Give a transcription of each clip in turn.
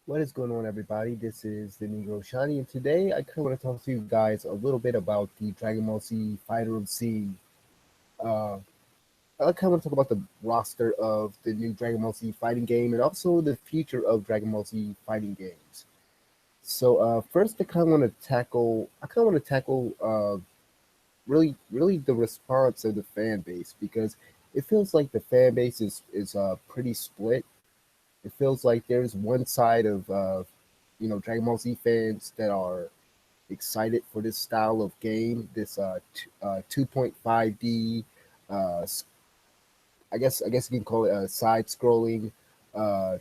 What is going on, everybody? This is the Negro Shani, and today I kind of want to talk to you guys a little bit about the Dragon Ball Z Fighter of Z. Uh, I kind of want to talk about the roster of the new Dragon Ball Z fighting game and also the future of Dragon Ball Z fighting games. So first, I kind of want to tackle really the response of the fan base because it feels like the fan base is pretty split. It feels like there's one side of Dragon Ball Z fans that are excited for this style of game, this 2.5D. Uh, I guess you can call it a side-scrolling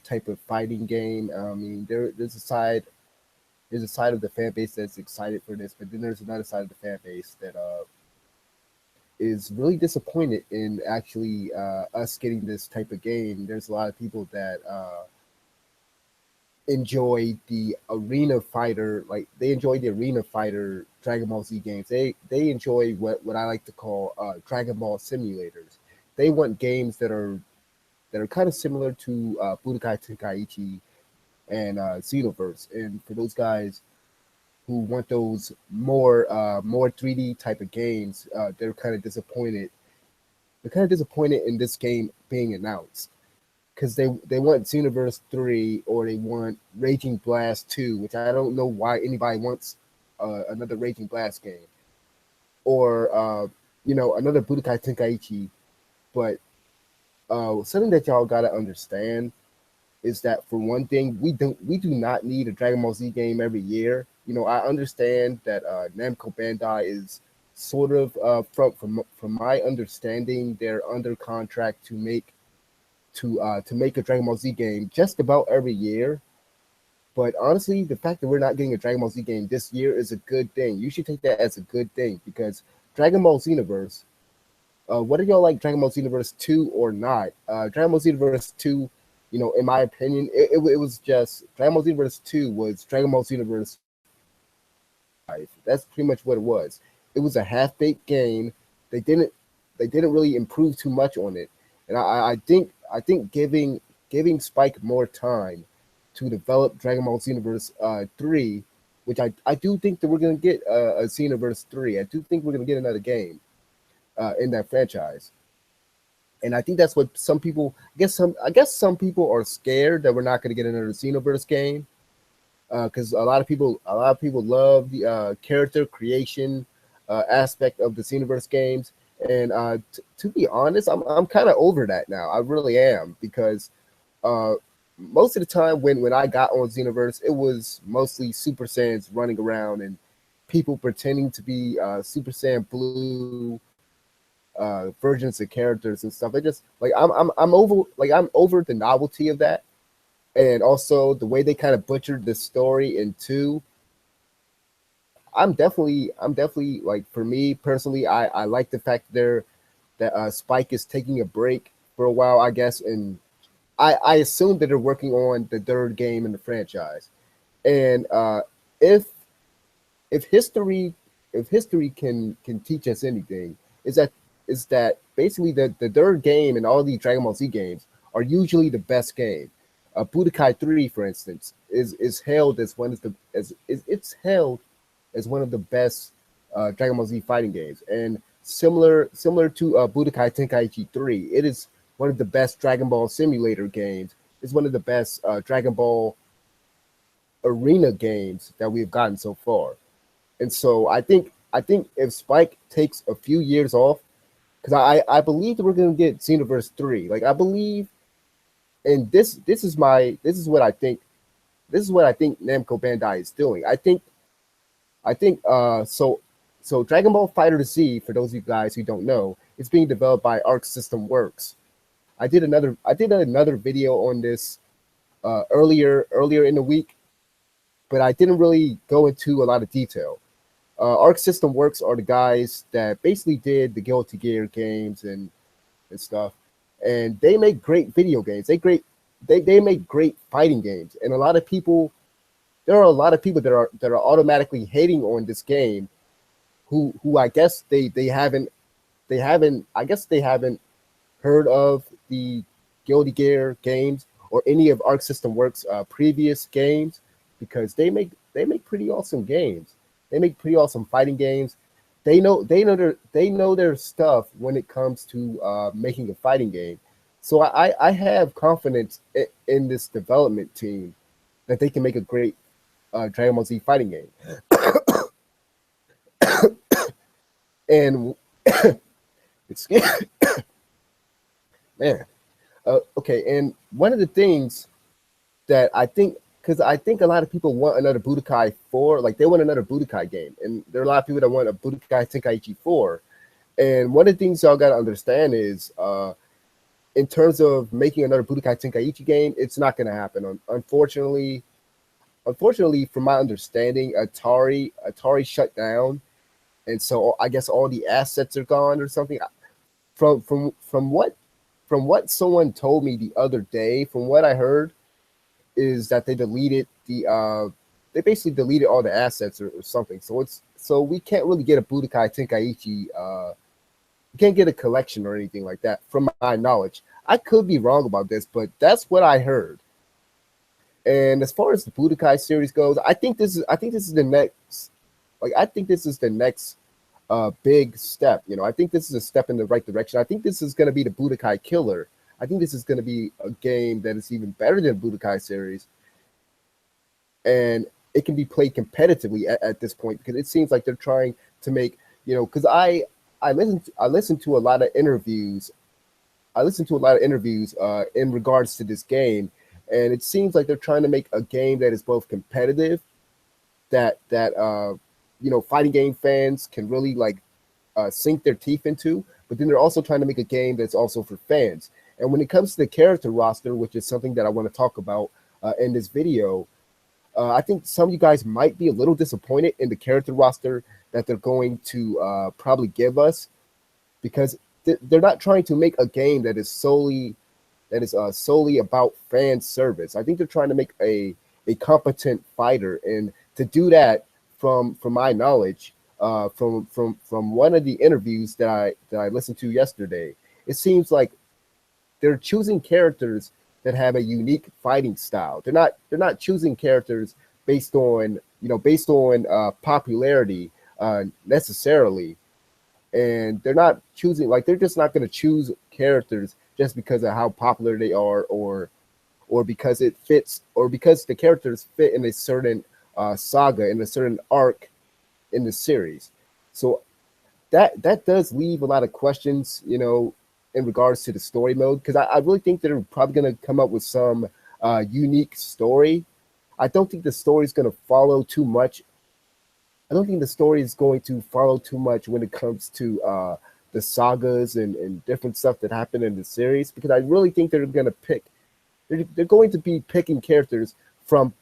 type of fighting game. I mean, there's a side of the fan base that's excited for this, but then there's another side of the fan base that is really disappointed in actually us getting this type of game. There's a lot of people that enjoy the arena fighter Dragon Ball Z games. They enjoy what I like to call Dragon Ball simulators. They want games that are kind of similar to Budokai Tenkaichi and Xenoverse. And for those guys who want those more 3D type of games, they're kind of disappointed. They're kind of disappointed in this game being announced because they want Xenoverse 3 or they want Raging Blast 2, which I don't know why anybody wants another Raging Blast game or another Budokai Tenkaichi. But something that y'all gotta understand is that for one thing, we do not need a Dragon Ball Z game every year. I understand that Namco Bandai is sort of from my understanding, they're under contract to make a Dragon Ball Z game just about every year. But honestly, the fact that we're not getting a Dragon Ball Z game this year is a good thing. You should take that as a good thing because Dragon Ball Xenoverse, whether y'all like Dragon Ball Xenoverse 2 or not, Dragon Ball Xenoverse 2, in my opinion, it was just Dragon Ball Xenoverse 2 was Dragon Ball Xenoverse 5. That's pretty much what it was. It was a half-baked game. They didn't really improve too much on it. And I think giving Spike more time to develop Dragon Ball Xenoverse 3, which I do think that we're gonna get a Xenoverse 3. I do think we're gonna get another game in that franchise. And I think that's what some people some people are scared that we're not gonna get another Xenoverse game. Because a lot of people love the character creation aspect of the Xenoverse games, and to be honest, I'm kind of over that now. I really am because uh, most of the time when I got on Xenoverse, it was mostly Super Saiyans running around and people pretending to be Super Saiyan Blue versions of characters and stuff. I'm over the novelty of that, and also the way they kind of butchered the story in two. I'm definitely like, for me personally, I like the fact that Spike is taking a break for a while, I guess, and I assume that they're working on the third game in the franchise. And if if history if history can teach us anything, is that basically the third game in all these Dragon Ball Z games are usually the best game. Budokai 3, for instance, is held as one of the as is it's held as one of the best Dragon Ball Z fighting games, and similar to Budokai Tenkaichi 3, it is one of the best Dragon Ball simulator games. It's one of the best Dragon Ball arena games that we've gotten so far. And so I think if Spike takes a few years off, because I believe that we're gonna get Xenoverse 3. Like, I believe, and this is what I think Namco Bandai is doing. I think Dragon Ball Fighter Z, for those of you guys who don't know, is being developed by Arc System Works. I did another video on this earlier in the week, but I didn't really go into a lot of detail. Arc System Works are the guys that basically did the Guilty Gear games and stuff, and they make great video games. They make great fighting games, and there are a lot of people that are automatically hating on this game, who I guess they haven't heard of the Guilty Gear games, or any of Arc System Works previous games, because they make pretty awesome games. They make pretty awesome fighting games. They know their stuff when it comes to making a fighting game. So I have confidence in this development team that they can make a great Dragon Ball Z fighting game. And it's man, okay. And one of the things that I think, because I think a lot of people want another Budokai 4, like they want another Budokai game, and there are a lot of people that want a Budokai Tenkaichi 4. And one of the things y'all got to understand is, in terms of making another Budokai Tenkaichi game, it's not going to happen. Unfortunately, from my understanding, Atari shut down, and so I guess all the assets are gone or something. From what someone told me the other day, from what I heard, is that they basically deleted all the assets or something. So we can't really get a Budokai Tenkaichi. We can't get a collection or anything like that, from my knowledge. I could be wrong about this, but that's what I heard. And as far as the Budokai series goes, I think this is the next. Like, I think this is the next big step. I think this is a step in the right direction. I think this is going to be the Budokai killer. I think this is going to be a game that is even better than Budokai series, and it can be played competitively at this point, because it seems like they're trying to make, because I listened to a lot of interviews. In regards to this game, and it seems like they're trying to make a game that is both competitive, that fighting game fans can really sink their teeth into, but then they're also trying to make a game that's also for fans. And when it comes to the character roster, which is something that I want to talk about in this video, I think some of you guys might be a little disappointed in the character roster that they're going to probably give us, because they're not trying to make a game that is solely about fan service. I think they're trying to make a competent fighter, and to do that, from my knowledge, from one of the interviews that I listened to yesterday, it seems like they're choosing characters that have a unique fighting style. They're not choosing characters based on popularity necessarily, and they're not choosing, they're just not going to choose characters just because of how popular they are, or because it fits, or because the characters fit in a certain saga, in a certain arc in the series. So that does leave a lot of questions, in regards to the story mode, because I really think they're probably going to come up with some unique story. I don't think the story is going to follow too much. I don't think the story is going to follow too much when it comes to the sagas and different stuff that happened in the series, because I really think they're going to be picking characters from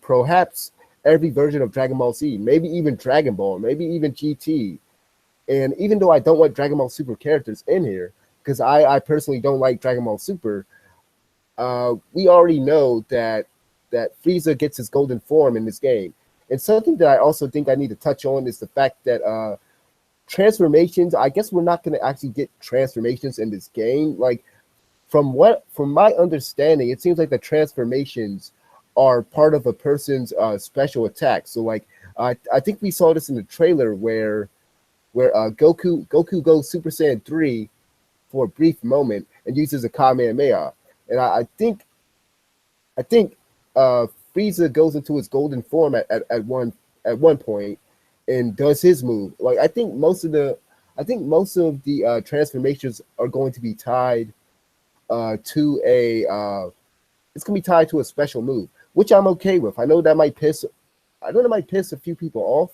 perhaps every version of Dragon Ball Z, maybe even Dragon Ball, maybe even GT. And even though I don't want Dragon Ball Super characters in here, because I personally don't like Dragon Ball Super, we already know that Frieza gets his golden form in this game. And something that I also think I need to touch on is the fact that transformations, I guess we're not going to actually get transformations in this game. Like, from my understanding, it seems like the transformations are part of a person's special attack. So I think we saw this in the trailer where Goku goes Super Saiyan 3 for a brief moment and uses a Kamehameha. And I think Frieza goes into his golden form at one point and does his move. I think most of the transformations are going to be tied to a special move, which I'm okay with. I know that might piss a few people off.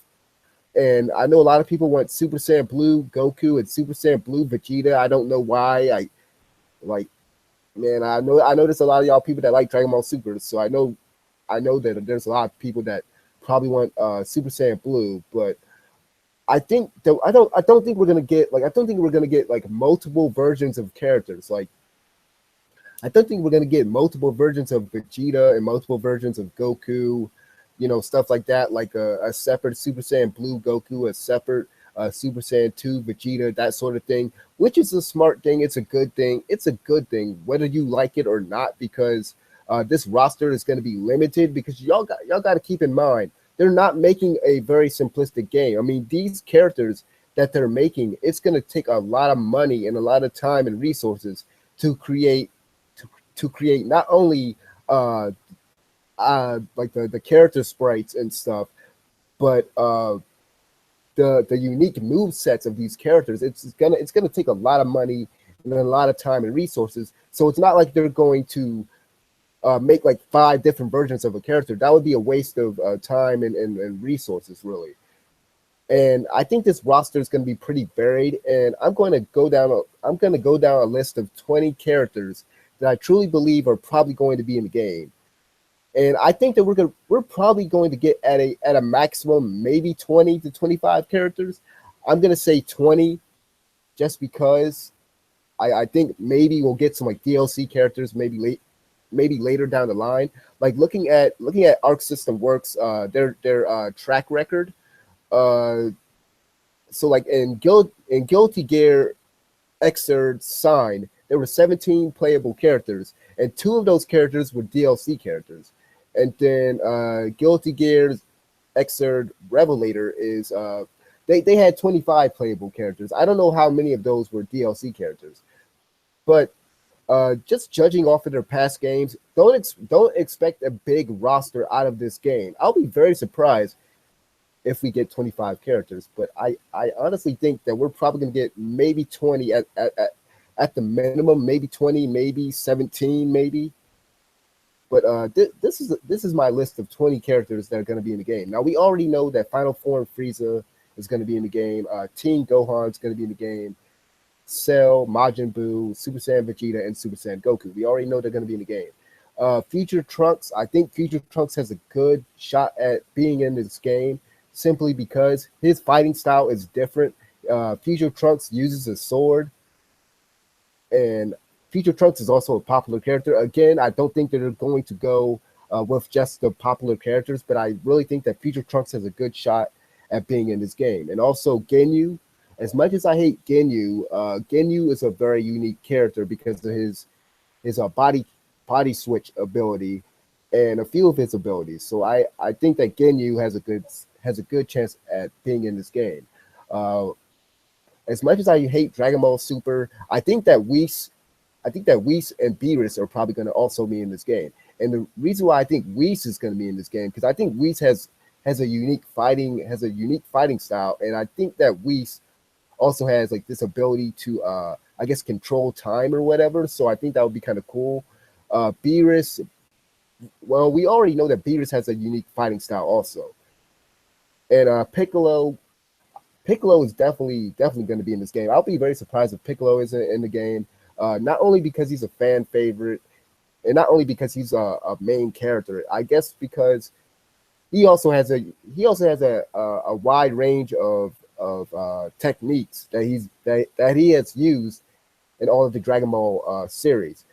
And I know a lot of people want Super Saiyan Blue Goku and Super Saiyan Blue Vegeta. I don't know why. I know there's a lot of y'all people that like Dragon Ball Super, so I know that there's a lot of people that probably want Super Saiyan Blue, but I think that I don't think we're gonna get multiple versions of characters. I don't think we're gonna get multiple versions of Vegeta and multiple versions of Goku. Stuff like that, like a separate Super Saiyan Blue Goku, a separate Super Saiyan 2, Vegeta, that sort of thing, which is a smart thing. It's a good thing. It's a good thing, whether you like it or not, because this roster is going to be limited. Because y'all got to keep in mind they're not making a very simplistic game. I mean, these characters that they're making, it's going to take a lot of money and a lot of time and resources to create to create not only like the character sprites and stuff, but the unique move sets of these characters. It's gonna take a lot of money and a lot of time and resources. So it's not like they're going to make like 5 different versions of a character. That would be a waste of time and resources, really. And I think this roster is going to be pretty varied. And I'm going to go down a list of 20 characters that I truly believe are probably going to be in the game. And I think that we're probably going to get at a maximum maybe 20 to 25 characters. I'm going to say 20, just because I think maybe we'll get some like DLC characters maybe later down the line. Like looking at Arc System Works, their track record. So like in Guilty Gear Xrd Sign, there were 17 playable characters, and 2 of those characters were DLC characters. And then Guilty Gear Xrd Revelator is they had 25 playable characters. I don't know how many of those were DLC characters, but just judging off of their past games, don't expect a big roster out of this game. I'll be very surprised if we get 25 characters, but I honestly think that we're probably going to get maybe 20 at the minimum, maybe 20, maybe 17, maybe. But this is my list of 20 characters that are going to be in the game. Now, we already know that Final Form Frieza is going to be in the game. Teen Gohan is going to be in the game. Cell, Majin Buu, Super Saiyan Vegeta, and Super Saiyan Goku. We already know they're going to be in the game. Future Trunks, I think Future Trunks has a good shot at being in this game simply because his fighting style is different. Future Trunks uses a sword, and Future Trunks is also a popular character. Again, I don't think they're going to go with just the popular characters, but I really think that Future Trunks has a good shot at being in this game. And also Ginyu, as much as I hate Ginyu, Ginyu is a very unique character because of his body switch ability and a few of his abilities. So I think that Ginyu has a good chance at being in this game. As much as I hate Dragon Ball Super, I think that Whis and Beerus are probably going to also be in this game. And the reason why I think Whis is going to be in this game, because I think Whis has a unique fighting style, and I think that Whis also has like this ability to I guess control time or whatever. So I think that would be kind of cool. Beerus, well, we already know that Beerus has a unique fighting style also. And Piccolo is definitely going to be in this game. I'll be very surprised if Piccolo isn't in the game. Not only because he's a fan favorite, and not only because he's a main character. I guess because he also has a wide range of techniques that he has used in all of the Dragon Ball series.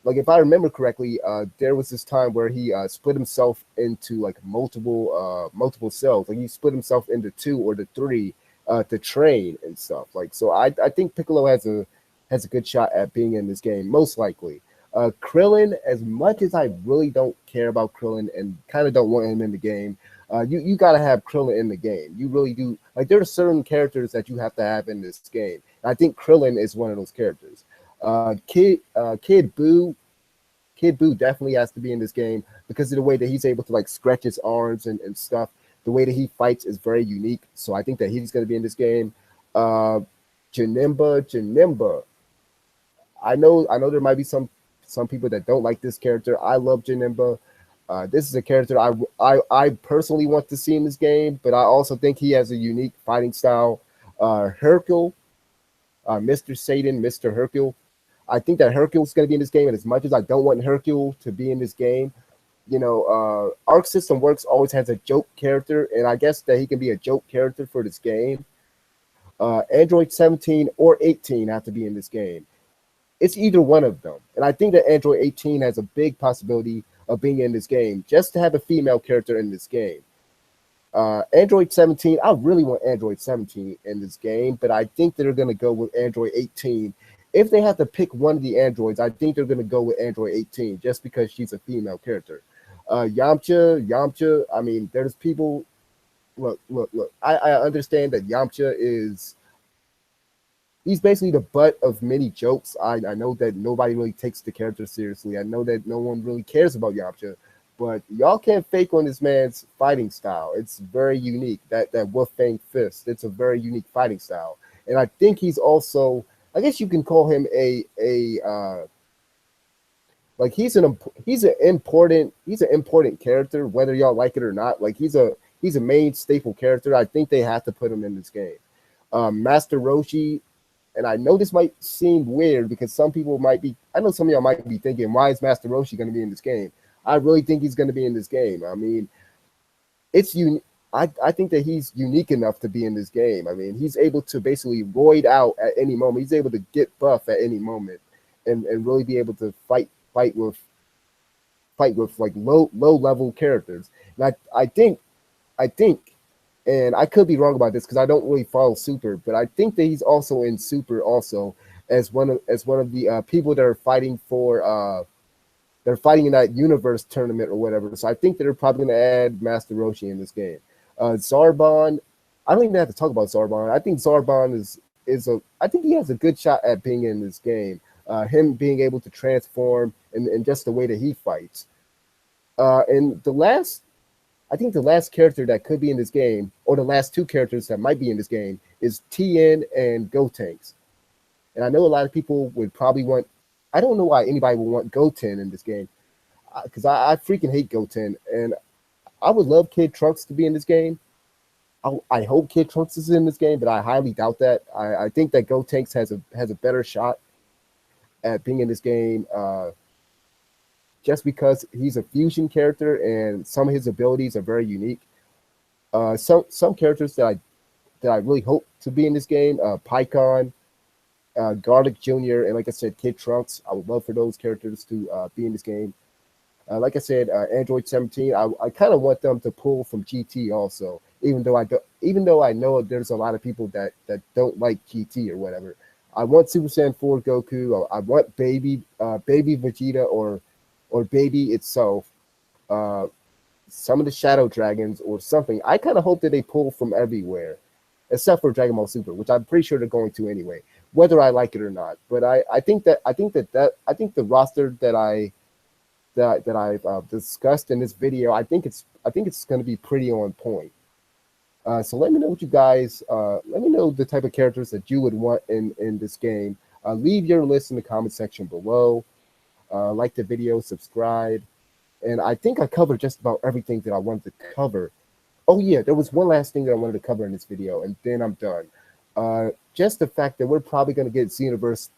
Like if I remember correctly, there was this time where he split himself into like multiple cells. Like he split himself into 2 or the 3 to train and stuff. Like so, I think Piccolo has a good shot at being in this game, most likely. Crillon, as much as I really don't care about Crillon and kind of don't want him in the game, you got to have Crillon in the game. You really do. Like there are certain characters that you have to have in this game. And I think Crillon is one of those characters. Kid Buu definitely has to be in this game because of the way that he's able to like stretch his arms and stuff. The way that he fights is very unique. So I think that he's going to be in this game. Janemba. I know there might be some people that don't like this character. I love Janemba. This is a character I personally want to see in this game, but I also think he has a unique fighting style. Hercule, Mr. Satan, Mr. Hercule. I think that Hercule's going to be in this game, and as much as I don't want Hercule to be in this game, Arc System Works always has a joke character, and I guess that he can be a joke character for this game. Android 17 or 18 have to be in this game. It's either one of them, and I think that Android 18 has a big possibility of being in this game, just to have a female character in this game. Android 17, I really want Android 17 in this game, but I think they're going to go with Android 18. If they have to pick one of the androids, I think they're going to go with Android 18 just because she's a female character. Yamcha, I mean, there's people. Look. I understand that Yamcha is he's basically the butt of many jokes. I know that nobody really takes the character seriously. I know that no one really cares about Yamcha, but y'all can't fake on this man's fighting style. It's very unique. That Wolf Fang fist. It's a very unique fighting style, and I think he's also. I guess you can call him a like he's an important character whether y'all like it or not. Like he's a main staple character. I think they have to put him in this game. Master Roshi, and I know this might seem weird because some people might be, I know some of y'all might be thinking, why is Master Roshi going to be in this game? I really think he's going to be in this game. I mean, I think that he's unique enough to be in this game. I mean, he's able to basically roid out at any moment. He's able to get buff at any moment and really be able to fight with like low level characters. And I think, and I could be wrong about this because I don't really follow Super, but I think that he's also in Super also as one of the people that are fighting for they're fighting in that universe tournament or whatever. So I think they're probably going to add Master Roshi in this game. Zarbon, I don't even have to talk about Zarbon. I think Zarbon I think he has a good shot at being in this game. Him being able to transform and just the way that he fights. And I think the last character that could be in this game, or the last two characters that might be in this game, is Tien and Gotenks. And I know a lot of people would probably want. I don't know why anybody would want Goten in this game, because I freaking hate Goten, and I would love Kid Trunks to be in this game. I hope Kid Trunks is in this game, but I highly doubt that. I think that Gotenks has a better shot at being in this game. Just because he's a fusion character and some of his abilities are very unique. Some characters that I really hope to be in this game, Pycon, Garlic Jr., and like I said, Kid Trunks. I would love for those characters to be in this game. Like I said, Android 17. I kind of want them to pull from GT also, even though I know there's a lot of people that don't like GT or whatever. I want Super Saiyan 4 Goku. I want baby Vegeta or baby itself, some of the Shadow Dragons or something. I kind of hope that they pull from everywhere, except for Dragon Ball Super, which I'm pretty sure they're going to anyway, whether I like it or not. But I think the roster that I've discussed in this video, I think it's going to be pretty on point. So let me know what you guys. Let me know the type of characters that you would want in this game. Leave your list in the comment section below. Like the video, subscribe, and I think I covered just about everything that I wanted to cover. Oh yeah, there was one last thing that I wanted to cover in this video, and then I'm done. Just the fact that we're probably going to get Xenoverse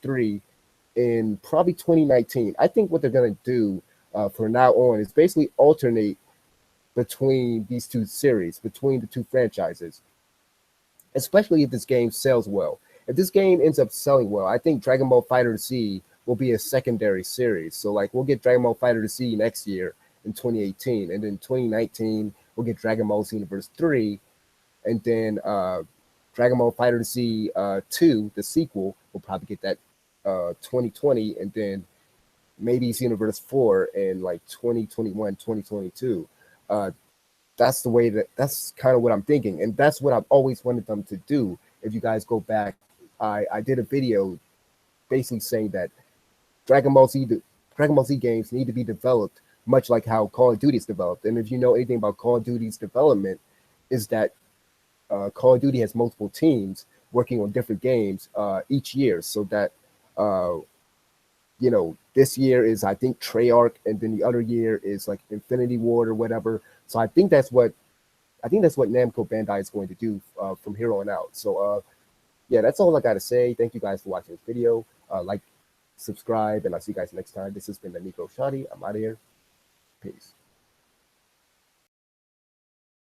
3 in probably 2019. I think what they're going to do from now on is basically alternate between these two series, between the two franchises, especially if this game sells well. If this game ends up selling well, I think Dragon Ball Fighter Z will be a secondary series. So like we'll get Dragon Ball Fighter Z next year in 2018, and then 2019 we'll get Dragon Ball Xenoverse 3, and then Dragon Ball Fighter Z 2, the sequel, we'll probably get that 2020, and then maybe Xenoverse 4 in like 2021, 2022. That's kind of what I'm thinking, and that's what I've always wanted them to do. If you guys go back, I did a video basically saying that Dragon Ball Z games need to be developed much like how Call of Duty is developed. And if you know anything about Call of Duty's development, is that Call of Duty has multiple teams working on different games each year, so that this year is, I think, Treyarch, and then the other year is like Infinity Ward or whatever. So I think that's what Namco Bandai is going to do from here on out. So yeah, that's all I got to say. Thank you guys for watching this video. Like, subscribe, and I'll see you guys next time. This has been the Negro Shotty. I'm out of here. Peace.